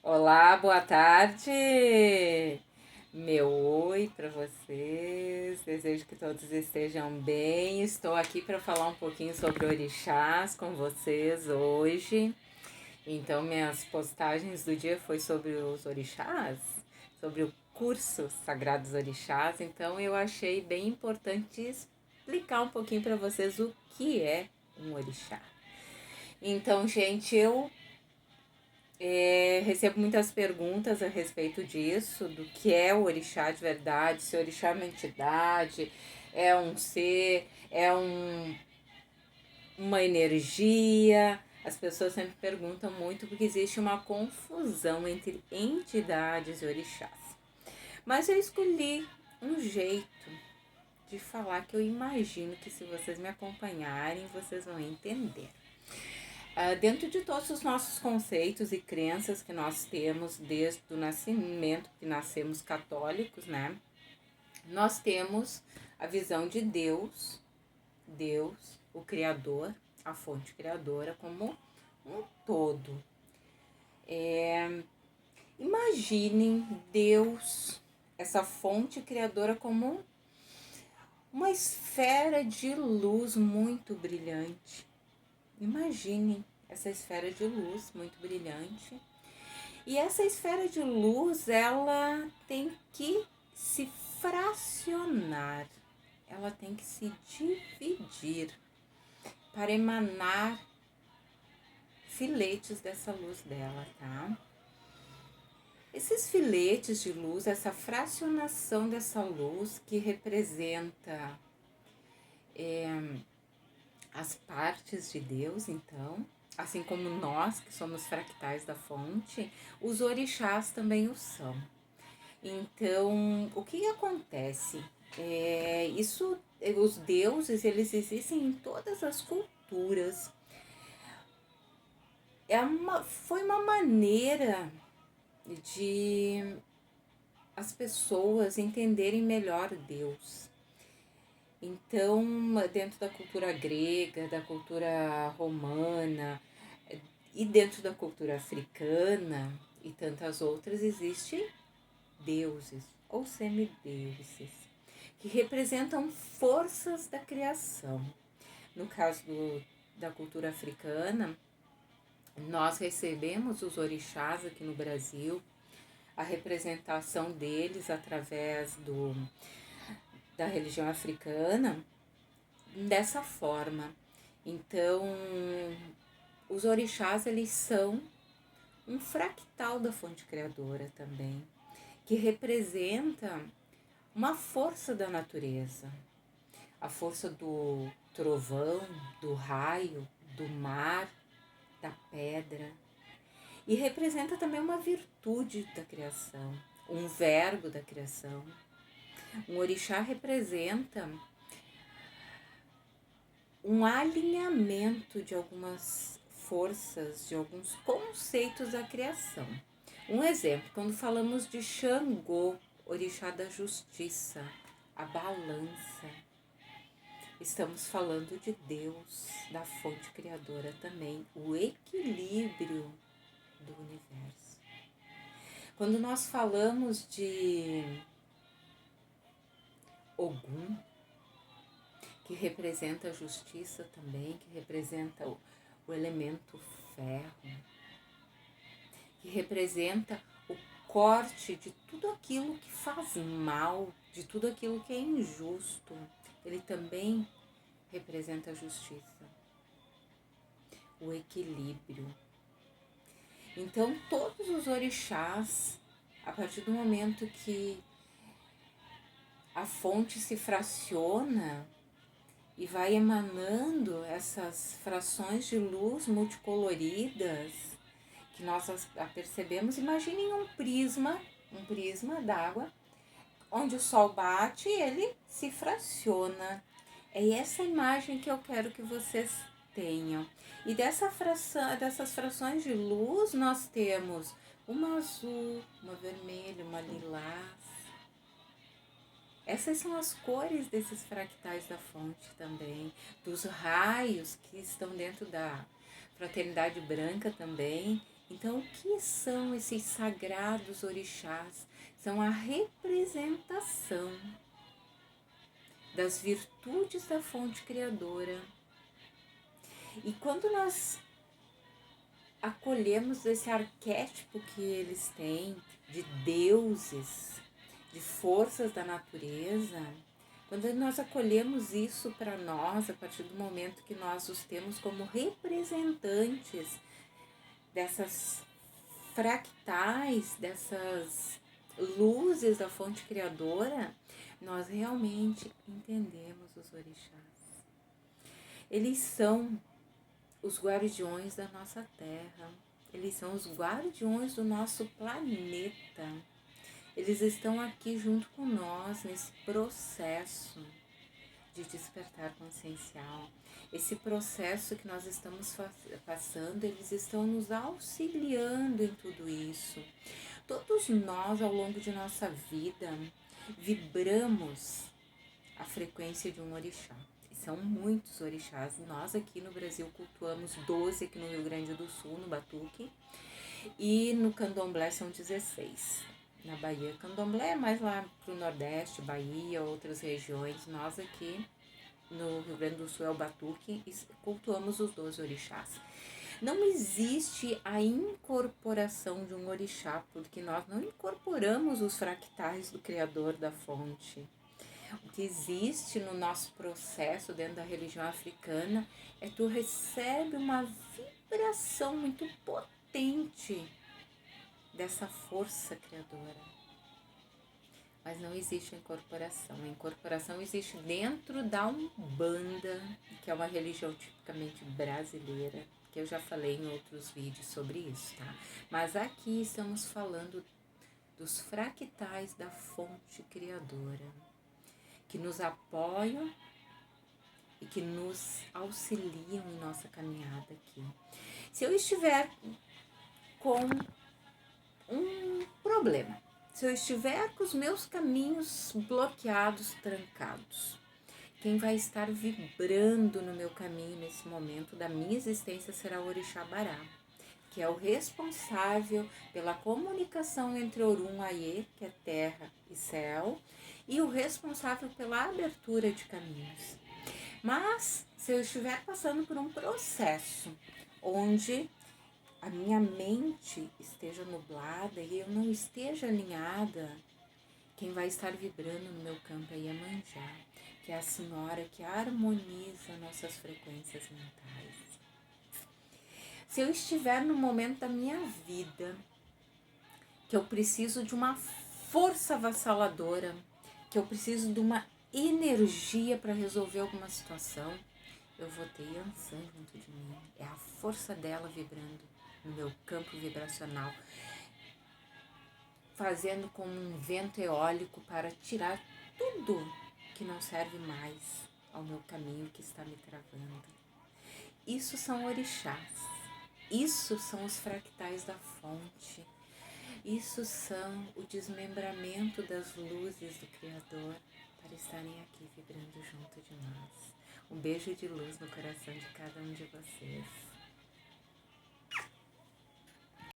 Olá, boa tarde! Meu oi para vocês. Desejo que todos estejam bem. Estou aqui para falar um pouquinho sobre orixás com vocês hoje. Então, minhas postagens do dia foi sobre os orixás, sobre o curso Sagrados Orixás. Então, eu achei bem importante explicar um pouquinho para vocês o que é um orixá. Então, gente, eu recebo muitas perguntas a respeito disso, do que é o orixá de verdade, se o orixá é uma entidade, é um ser, uma energia. As pessoas sempre perguntam muito porque existe uma confusão entre entidades e orixás. Mas eu escolhi um jeito de falar que eu imagino que se vocês me acompanharem, vocês vão entender. Dentro de todos os nossos conceitos e crenças que nós temos desde o nascimento, que nascemos católicos, né? Nós temos a visão de Deus, o Criador, a fonte criadora, como um todo. Imaginem Deus, essa fonte criadora, como uma esfera de luz muito brilhante. Imaginem essa esfera de luz muito brilhante. E essa esfera de luz, ela tem que se fracionar, ela tem que se dividir para emanar filetes dessa luz dela, tá? Esses filetes de luz, essa fracionação dessa luz que representa as partes de Deus, então, assim como nós que somos fractais da fonte, os orixás também o são. Então, o que acontece? Os deuses, eles existem em todas as culturas. Foi uma maneira de as pessoas entenderem melhor Deus. Então, dentro da cultura grega, da cultura romana e dentro da cultura africana e tantas outras, existem deuses ou semideuses que representam forças da criação. No caso da cultura africana, nós recebemos os orixás aqui no Brasil, a representação deles através da religião africana dessa forma. Então, os orixás, eles são um fractal da fonte criadora também, que representa uma força da natureza, a força do trovão, do raio, do mar, da pedra, e representa também uma virtude da criação, um verbo da criação. Um orixá representa um alinhamento de algumas forças, de alguns conceitos da criação. Um exemplo, quando falamos de Xangô, orixá da justiça, a balança, estamos falando de Deus, da fonte criadora também, o equilíbrio do universo. Quando nós falamos de Ogum, que representa a justiça também, que representa o elemento ferro, que representa o corte de tudo aquilo que faz mal, de tudo aquilo que é injusto. Ele também representa a justiça, o equilíbrio. Então, todos os orixás, a partir do momento que a fonte se fraciona e vai emanando essas frações de luz multicoloridas, que nós percebemos, imaginem um prisma d'água, onde o sol bate e ele se fraciona. É essa imagem que eu quero que vocês tenham. E dessas frações de luz, nós temos uma azul, uma vermelha, uma lilás. Essas são as cores desses fractais da fonte também, dos raios que estão dentro da fraternidade branca também, Então, o que são esses sagrados orixás? São a representação das virtudes da fonte criadora. E quando nós acolhemos esse arquétipo que eles têm de deuses, de forças da natureza, quando nós acolhemos isso para nós, a partir do momento que nós os temos como representantes dessas fractais, dessas luzes da fonte criadora, nós realmente entendemos os orixás. Eles são os guardiões da nossa terra, eles são os guardiões do nosso planeta. Eles estão aqui junto com nós nesse processo de despertar consciencial. Esse processo que nós estamos passando, eles estão nos auxiliando em tudo isso. Todos nós, ao longo de nossa vida, vibramos a frequência de um orixá. E são muitos orixás. Nós aqui no Brasil cultuamos 12, aqui no Rio Grande do Sul, no Batuque. E no Candomblé são 16. Na Bahia, Candomblé é mais lá pro Nordeste, Bahia, outras regiões. Nós aqui no Rio Grande do Sul é o Batuque e cultuamos os 12 orixás. Não existe a incorporação de um orixá, porque nós não incorporamos os fractais do Criador da fonte. O que existe no nosso processo dentro da religião africana é que tu recebe uma vibração muito potente dessa força criadora. Mas não existe a incorporação. A incorporação existe dentro da Umbanda, que é uma religião tipicamente brasileira, que eu já falei em outros vídeos sobre isso, tá? Mas aqui estamos falando dos fractais da fonte criadora, que nos apoiam e que nos auxiliam em nossa caminhada aqui. Se eu estiver com um problema, se eu estiver com os meus caminhos bloqueados, trancados, quem vai estar vibrando no meu caminho nesse momento da minha existência será o Orixá Bará, que é o responsável pela comunicação entre Orum Aie, que é terra e céu, e o responsável pela abertura de caminhos. Mas, se eu estiver passando por um processo onde a minha mente esteja nublada e eu não esteja alinhada, quem vai estar vibrando no meu campo é Iemanjá, que é a senhora que harmoniza nossas frequências mentais. Se eu estiver no momento da minha vida que eu preciso de uma força avassaladora, que eu preciso de uma energia para resolver alguma situação, eu vou ter Yansan junto de mim. É a força dela vibrando no meu campo vibracional, fazendo como um vento eólico para tirar tudo que não serve mais ao meu caminho, que está me travando. Isso são orixás, isso são os fractais da fonte, isso são o desmembramento das luzes do Criador para estarem aqui vibrando junto de nós. Um beijo de luz no coração de cada um de vocês.